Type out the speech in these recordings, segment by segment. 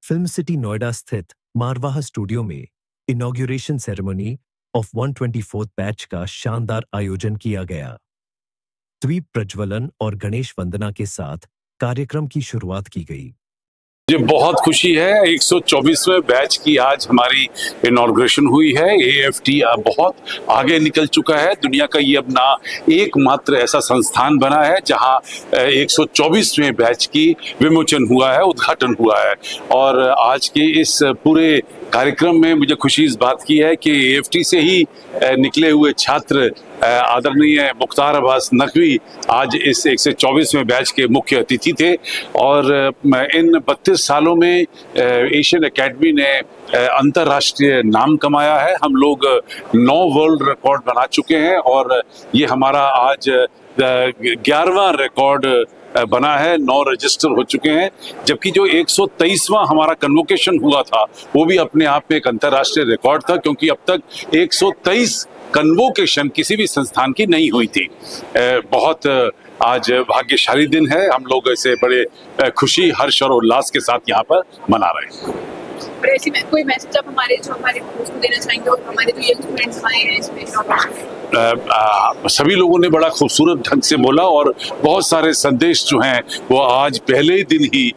Film city Noida स्थित Marwah studio में inauguration ceremony of 124th batch का शानदार आयोजन किया गया। द्वीप प्रज्वलन और गणेश वंदना के साथ कार्यक्रम की शुरुआत की गई। मुझे बहुत खुशी है 124वें बैच की आज हमारी इनॉग्रेशन हुई है। AFT बहुत आगे निकल चुका है। दुनिया का ये अपना एकमात्र ऐसा संस्थान बना है जहां 124वें बैच की विमोचन हुआ है, उद्घाटन हुआ है। और आज के इस पूरे कार्यक्रम में मुझे खुशी इस बात की है कि AFT से ही निकले हुए छात्र आदरणीय मुख्तार अब्बास नकवी आज इस 124वें बैच के मुख्य अतिथि थे। और इन 32 सालों में एशियन एकेडमी ने अंतर्राष्ट्रीय नाम कमाया है। हम लोग 9 वर्ल्ड रिकॉर्ड बना चुके हैं और ये हमारा आज 11वां रिकॉर्ड बना है। 9 रजिस्टर हो चुके हैं, जबकि जो 123वां हमारा कन्वोकेशन हुआ था वो भी अपने आप में एक अंतर्राष्ट्रीय रिकॉर्ड था, क्योंकि अब तक 123 कन्वोकेशन किसी भी संस्थान की नहीं हुई थी। बहुत आज भाग्यशाली दिन है। हम लोग ऐसे बड़े खुशी, हर्ष और उल्लास के साथ यहाँ पर मना रहे हैं। कोई मैसेज आप हमारे दोस्तों को देना चाहेंगे और हमारे जो यंग स्टूडेंट्स आए हैं इसमें? सभी लोगों ने बड़ा खूबसूरत ढंग से बोला और बहुत सारे संदेश जो हैं वो आज पहले ही दिन ही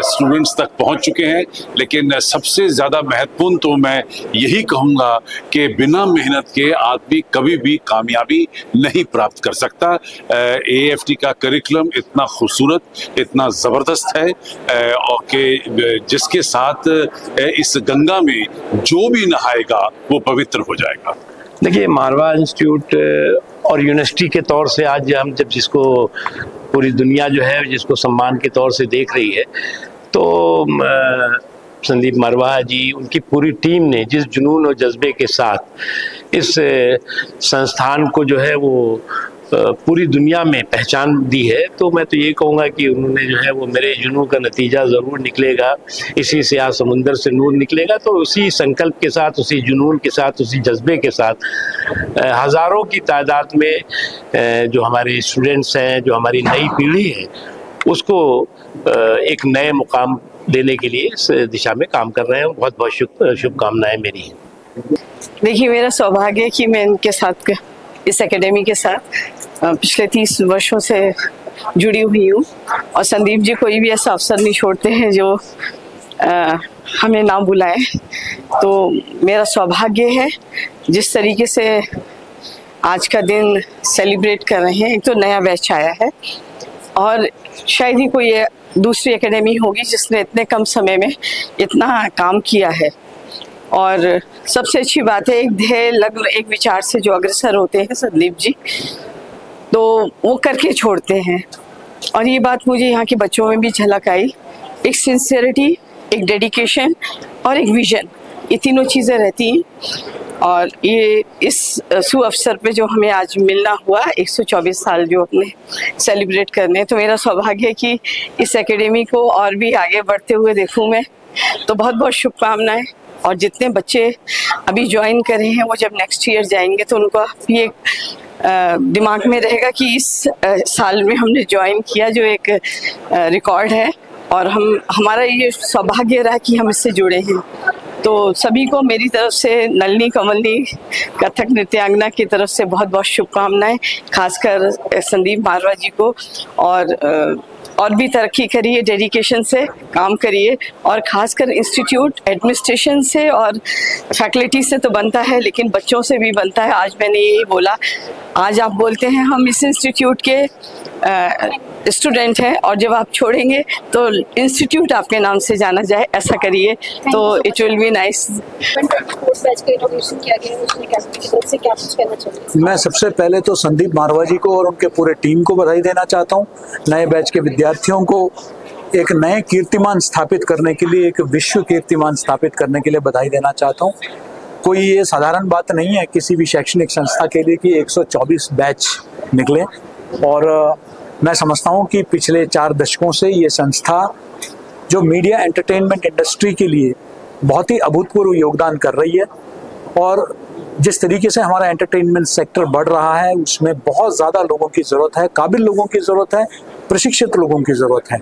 स्टूडेंट्स तक पहुंच चुके हैं। लेकिन सबसे ज़्यादा महत्वपूर्ण तो मैं यही कहूँगा कि बिना मेहनत के आदमी कभी भी कामयाबी नहीं प्राप्त कर सकता। AFT का करिकुलम इतना खूबसूरत, इतना ज़बरदस्त है और कि जिसके साथ इस गंगा में जो भी नहाएगा वो पवित्र हो जाएगा। देखिए, मारवाह इंस्टीट्यूट और यूनिवर्सिटी के तौर से आज हम जब जिसको पूरी दुनिया जो है जिसको सम्मान के तौर से देख रही है, तो संदीप मारवाह जी, उनकी पूरी टीम ने जिस जुनून और जज्बे के साथ इस संस्थान को जो है वो पूरी दुनिया में पहचान दी है, तो मैं तो ये कहूँगा कि उन्होंने जो है वो मेरे जुनून का नतीजा ज़रूर निकलेगा। इसी से आज समुंदर से नूर निकलेगा। तो उसी संकल्प के साथ, उसी जुनून के साथ, उसी जज्बे के साथ हज़ारों की तादाद में जो हमारे स्टूडेंट्स हैं, जो हमारी नई पीढ़ी है, उसको एक नए मुकाम देने के लिए इस दिशा में काम कर रहे हैं। बहुत बहुत शुभकामनाएँ मेरी हैं। देखिए, मेरा सौभाग्य है कि मैं इनके साथ, इस एकेडमी के साथ पिछले 30 वर्षों से जुड़ी हुई हूँ। और संदीप जी कोई भी ऐसा अवसर नहीं छोड़ते हैं जो हमें ना बुलाए। तो मेरा सौभाग्य है जिस तरीके से आज का दिन सेलिब्रेट कर रहे हैं। एक तो नया बैच आया है और शायद ही कोई दूसरी एकेडमी होगी जिसने इतने कम समय में इतना काम किया है। और सबसे अच्छी बात है, एक ध्येय लग्न, एक विचार से जो अग्रसर होते हैं संदीप जी, तो वो करके छोड़ते हैं। और ये बात मुझे यहाँ के बच्चों में भी झलक आई। एक सिंसियरिटी, एक डेडिकेशन और एक विजन, ये तीनों चीज़ें रहती हैं। और ये इस सुअवसर पे जो हमें आज मिलना हुआ, 124 साल जो अपने सेलिब्रेट करने, तो मेरा सौभाग्य है कि इस एकेडमी को और भी आगे बढ़ते हुए देखूँ मैं। तो बहुत बहुत शुभकामनाएँ। और जितने बच्चे अभी ज्वाइन कर रहे हैं वो जब नेक्स्ट ईयर जाएंगे तो उनको भी एक दिमाग में रहेगा कि इस साल में हमने ज्वाइन किया, जो एक रिकॉर्ड है। और हमारा ये सौभाग्य रहा कि हम इससे जुड़े हैं। तो सभी को मेरी तरफ से, नलिनी कमलनी कथक नृत्यांगना की तरफ से बहुत बहुत शुभकामनाएं। खासकर संदीप मारवाह जी को, और भी तरक्की करिए, डेडिकेशन से काम करिए। और खासकर इंस्टीट्यूट एडमिनिस्ट्रेशन से और फैकल्टी से तो बनता है, लेकिन बच्चों से भी बनता है। आज मैंने यही बोला, आज आप बोलते हैं हम इस इंस्टीट्यूट के स्टूडेंट हैं, और जब आप छोड़ेंगे तो इंस्टीट्यूट आपके नाम से जाना जाए, ऐसा करिए तो इट विल बी नाइस। मैं सबसे पहले तो संदीप मारवाह जी को और उनके पूरे टीम को बधाई देना चाहता हूँ। नए बैच के विद्यार्थियों को एक नए कीर्तिमान स्थापित करने के लिए, एक विश्व कीर्तिमान स्थापित करने के लिए बधाई देना चाहता हूँ। कोई ये साधारण बात नहीं है किसी भी शैक्षणिक संस्था के लिए कि 124 बैच निकले। और मैं समझता हूँ कि पिछले 4 दशकों से ये संस्था जो मीडिया एंटरटेनमेंट इंडस्ट्री के लिए बहुत ही अभूतपूर्व योगदान कर रही है, और जिस तरीके से हमारा एंटरटेनमेंट सेक्टर बढ़ रहा है उसमें बहुत ज़्यादा लोगों की ज़रूरत है, काबिल लोगों की ज़रूरत है, प्रशिक्षित लोगों की ज़रूरत है।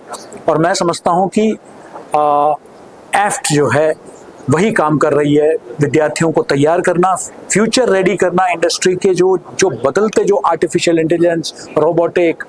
और मैं समझता हूँ कि एफ्ट जो है वही काम कर रही है, विद्यार्थियों को तैयार करना, फ्यूचर रेडी करना, इंडस्ट्री के जो बदलते जो artificial intelligence, robotic,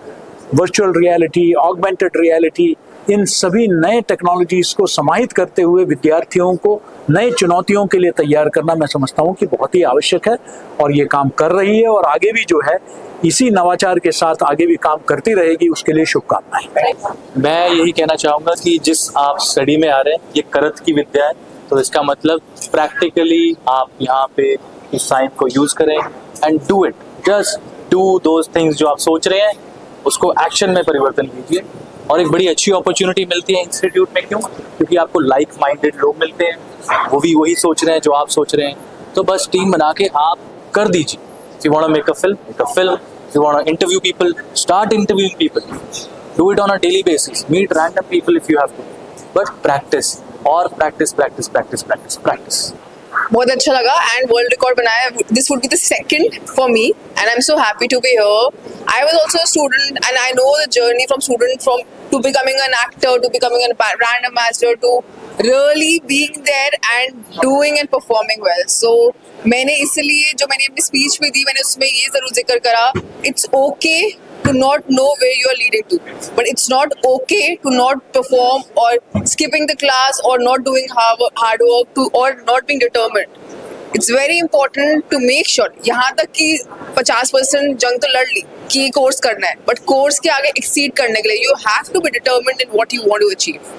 virtual reality, augmented reality, इन सभी नए टेक्नोलॉजीज को समाहित करते हुए विद्यार्थियों को नए चुनौतियों के लिए तैयार करना मैं समझता हूँ कि बहुत ही आवश्यक है और ये काम कर रही है और आगे भी जो है इसी नवाचार के साथ आगे भी काम करती रहेगी, उसके लिए शुभकामनाएं। मैं यही कहना चाहूँगा कि जिस आप स्टडी में आ रहे हैं ये करत की विद्या है, तो इसका मतलब प्रैक्टिकली आप यहाँ पे इस साइंस को यूज करें and do it, just do those things जो आप सोच रहे हैं उसको एक्शन में परिवर्तन कीजिए। और एक बड़ी अच्छी अपॉर्चुनिटी मिलती है इंस्टीट्यूट में, क्यों? क्योंकि आपको लाइक माइंडेड लोग मिलते हैं, वो भी वही सोच रहे हैं जो आप सोच रहे हैं, तो बस टीम बना के आप कर दीजिए। If you want to make a film, make a film. If you want to interview people, start interviewing people. Do it on a daily basis. Meet random people if you have to. But practice. और practice. बहुत अच्छा लगा and world record बनाया। This would be the second for me and I am so happy to be here. I was also a student and I know the journey from student from to becoming an actor to becoming an brand ambassador to really being there and doing and performing well. So मैंने इसलिए जो मैंने अपनी speech में दी, मैंने उसमें ये जरूर जिक्र करा, it's okay to not know where you are leading to, but it's not okay to not perform or skipping the class or not doing hard work to or not being determined. It's very important to make sure, यहाँ तक कि 50% जंग तो लड़ ली कि course करना है, but course के आगे एक्सीड करने के लिए you have to be determined in what you want to achieve.